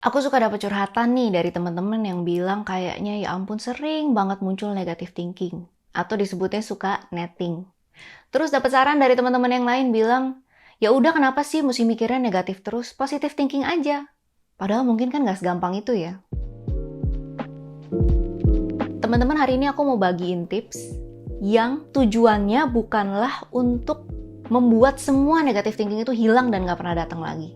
Aku suka dapat curhatan nih dari teman-teman yang bilang kayaknya ya ampun sering banget muncul negative thinking atau disebutnya suka netting. Terus dapat saran dari teman-teman yang lain bilang, ya udah kenapa sih mesti mikirnya negatif terus, positive thinking aja. Padahal mungkin kan nggak segampang itu ya. Teman-teman, hari ini aku mau bagiin tips yang tujuannya bukanlah untuk membuat semua negative thinking itu hilang dan nggak pernah datang lagi.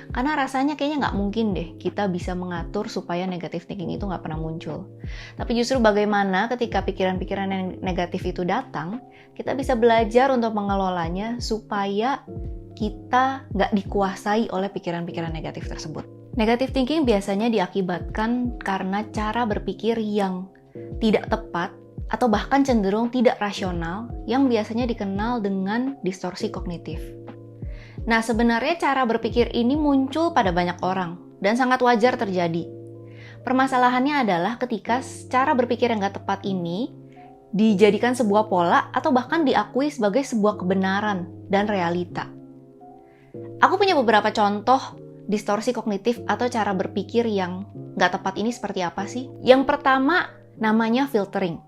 Karena rasanya kayaknya nggak mungkin deh kita bisa mengatur supaya negative thinking itu nggak pernah muncul. Tapi justru bagaimana ketika pikiran-pikiran yang negatif itu datang, kita bisa belajar untuk mengelolanya supaya kita nggak dikuasai oleh pikiran-pikiran negatif tersebut. Negative thinking biasanya diakibatkan karena cara berpikir yang tidak tepat atau bahkan cenderung tidak rasional yang biasanya dikenal dengan distorsi kognitif. Nah, sebenarnya cara berpikir ini muncul pada banyak orang dan sangat wajar terjadi. Permasalahannya adalah ketika cara berpikir yang gak tepat ini dijadikan sebuah pola atau bahkan diakui sebagai sebuah kebenaran dan realita. Aku punya beberapa contoh distorsi kognitif atau cara berpikir yang gak tepat ini seperti apa sih? Yang pertama namanya filtering.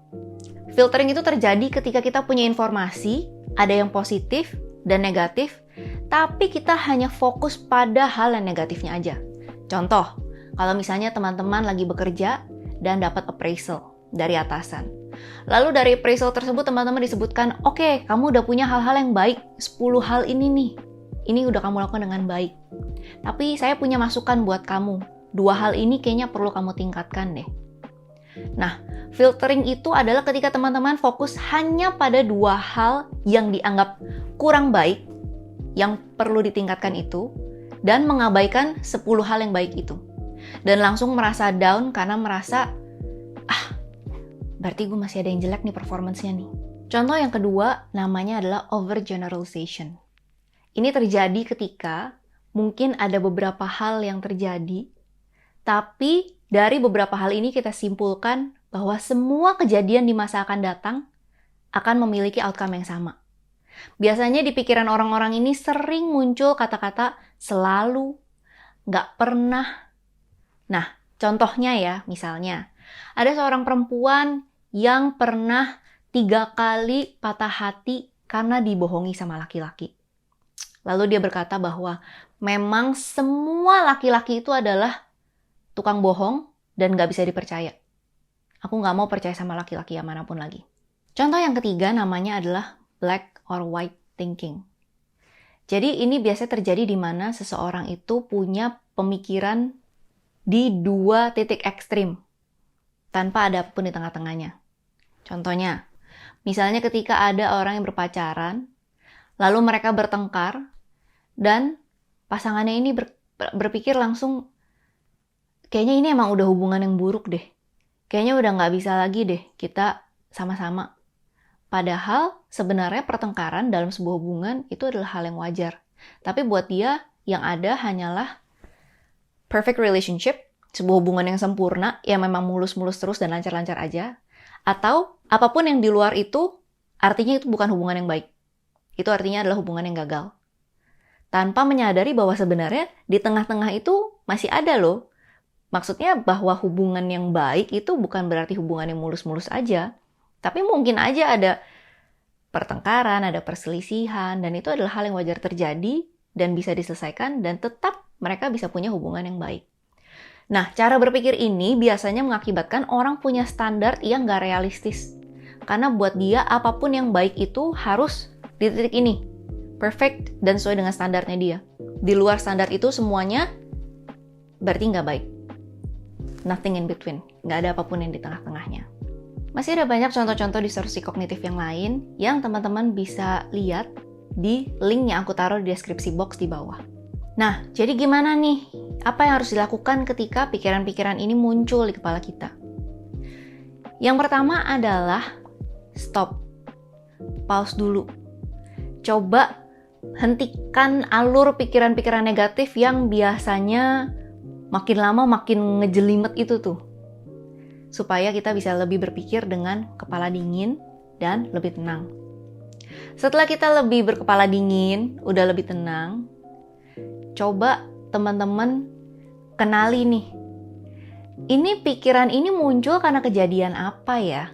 Filtering itu terjadi ketika kita punya informasi, ada yang positif dan negatif, tapi kita hanya fokus pada hal yang negatifnya aja. Contoh, kalau misalnya teman-teman lagi bekerja dan dapat appraisal dari atasan. Lalu dari appraisal tersebut teman-teman disebutkan, oke, kamu udah punya hal-hal yang baik, 10 hal ini nih. Ini udah kamu lakukan dengan baik. Tapi saya punya masukan buat kamu. 2 hal ini kayaknya perlu kamu tingkatkan deh. Nah, filtering itu adalah ketika teman-teman fokus hanya pada 2 hal yang dianggap kurang baik, yang perlu ditingkatkan itu, dan mengabaikan 10 hal yang baik itu. Dan langsung merasa down karena merasa, berarti gue masih ada yang jelek nih performance-nya nih. Contoh yang kedua namanya adalah overgeneralization. Ini terjadi ketika mungkin ada beberapa hal yang terjadi, tapi dari beberapa hal ini kita simpulkan bahwa semua kejadian di masa akan datang akan memiliki outcome yang sama. Biasanya di pikiran orang-orang ini sering muncul kata-kata selalu, nggak pernah. Nah, contohnya ya, misalnya, ada seorang perempuan yang pernah 3 kali patah hati karena dibohongi sama laki-laki. Lalu dia berkata bahwa memang semua laki-laki itu adalah tukang bohong dan nggak bisa dipercaya. Aku nggak mau percaya sama laki-laki yang manapun lagi. Contoh yang ketiga namanya adalah black or white thinking. Jadi ini biasanya terjadi di mana seseorang itu punya pemikiran di 2 titik ekstrim tanpa ada apapun di tengah-tengahnya. Contohnya, misalnya ketika ada orang yang berpacaran, lalu mereka bertengkar dan pasangannya ini berpikir langsung, kayaknya ini emang udah hubungan yang buruk deh. Kayaknya udah nggak bisa lagi deh kita sama-sama. Padahal sebenarnya pertengkaran dalam sebuah hubungan itu adalah hal yang wajar. Tapi buat dia yang ada hanyalah perfect relationship, sebuah hubungan yang sempurna, yang memang mulus-mulus terus dan lancar-lancar aja. Atau apapun yang di luar itu, artinya itu bukan hubungan yang baik. Itu artinya adalah hubungan yang gagal. Tanpa menyadari bahwa sebenarnya di tengah-tengah itu masih ada loh. Maksudnya bahwa hubungan yang baik itu bukan berarti hubungan yang mulus-mulus aja. Tapi mungkin aja ada pertengkaran, ada perselisihan, dan itu adalah hal yang wajar terjadi dan bisa diselesaikan dan tetap mereka bisa punya hubungan yang baik. Nah, cara berpikir ini biasanya mengakibatkan orang punya standar yang gak realistis. Karena buat dia apapun yang baik itu harus di titik ini. Perfect dan sesuai dengan standarnya dia. Di luar standar itu semuanya berarti gak baik. Nothing in between. Gak ada apapun yang di tengah-tengahnya. Masih ada banyak contoh-contoh distorsi kognitif yang lain yang teman-teman bisa lihat di link yang aku taruh di deskripsi box di bawah. Nah, jadi gimana nih? Apa yang harus dilakukan ketika pikiran-pikiran ini muncul di kepala kita? Yang pertama adalah stop. Pause dulu. Coba hentikan alur pikiran-pikiran negatif yang biasanya makin lama makin ngejelimet itu tuh. Supaya kita bisa lebih berpikir dengan kepala dingin dan lebih tenang. Setelah kita lebih berkepala dingin, udah lebih tenang, coba teman-teman kenali nih. Ini pikiran ini muncul karena kejadian apa ya?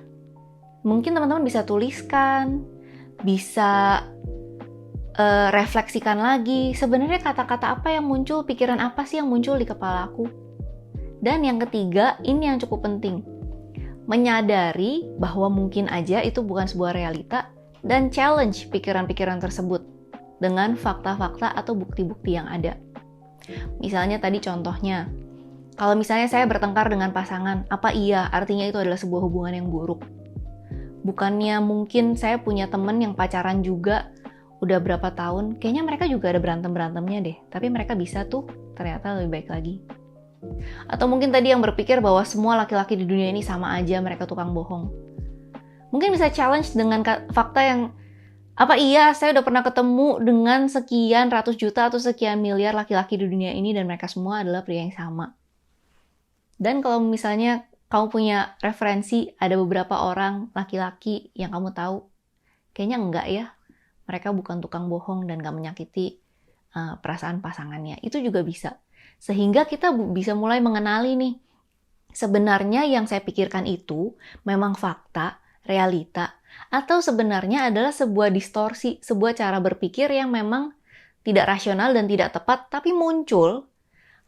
Mungkin teman-teman bisa tuliskan, bisa refleksikan lagi. Sebenarnya kata-kata apa yang muncul, pikiran apa sih yang muncul di kepala aku? Dan yang ketiga, ini yang cukup penting. Menyadari bahwa mungkin aja itu bukan sebuah realita dan challenge pikiran-pikiran tersebut dengan fakta-fakta atau bukti-bukti yang ada. Misalnya tadi contohnya, kalau misalnya saya bertengkar dengan pasangan, apa iya artinya itu adalah sebuah hubungan yang buruk? Bukannya mungkin saya punya temen yang pacaran juga udah berapa tahun, kayaknya mereka juga ada berantem-berantemnya deh, tapi mereka bisa tuh ternyata lebih baik lagi. Atau mungkin tadi yang berpikir bahwa semua laki-laki di dunia ini sama aja, mereka tukang bohong. Mungkin bisa challenge dengan fakta yang, apa iya saya udah pernah ketemu dengan sekian ratus juta atau sekian miliar laki-laki di dunia ini dan mereka semua adalah pria yang sama. Dan kalau misalnya kamu punya referensi, ada beberapa orang laki-laki yang kamu tahu, kayaknya enggak ya, mereka bukan tukang bohong dan gak menyakiti perasaan pasangannya. Itu juga bisa. Sehingga kita bisa mulai mengenali nih, sebenarnya yang saya pikirkan itu memang fakta, realita, atau sebenarnya adalah sebuah distorsi, sebuah cara berpikir yang memang tidak rasional dan tidak tepat, tapi muncul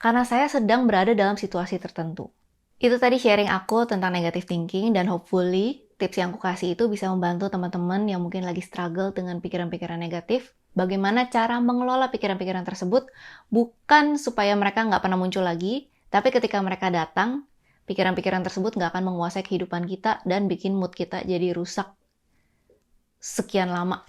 karena saya sedang berada dalam situasi tertentu. Itu tadi sharing aku tentang negative thinking, dan hopefully tips yang aku kasih itu bisa membantu teman-teman yang mungkin lagi struggle dengan pikiran-pikiran negatif. Bagaimana cara mengelola pikiran-pikiran tersebut, bukan supaya mereka nggak pernah muncul lagi, tapi ketika mereka datang, pikiran-pikiran tersebut nggak akan menguasai kehidupan kita dan bikin mood kita jadi rusak sekian lama.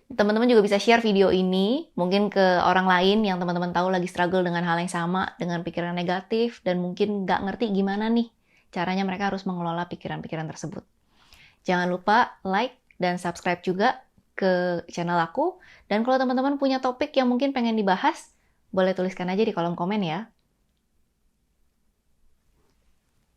Teman-teman juga bisa share video ini mungkin ke orang lain yang teman-teman tahu lagi struggle dengan hal yang sama, dengan pikiran negatif, dan mungkin nggak ngerti gimana nih caranya mereka harus mengelola pikiran-pikiran tersebut. Jangan lupa like dan subscribe juga ke channel aku. Dan kalau teman-teman punya topik yang mungkin pengen dibahas, boleh tuliskan aja di kolom komen ya.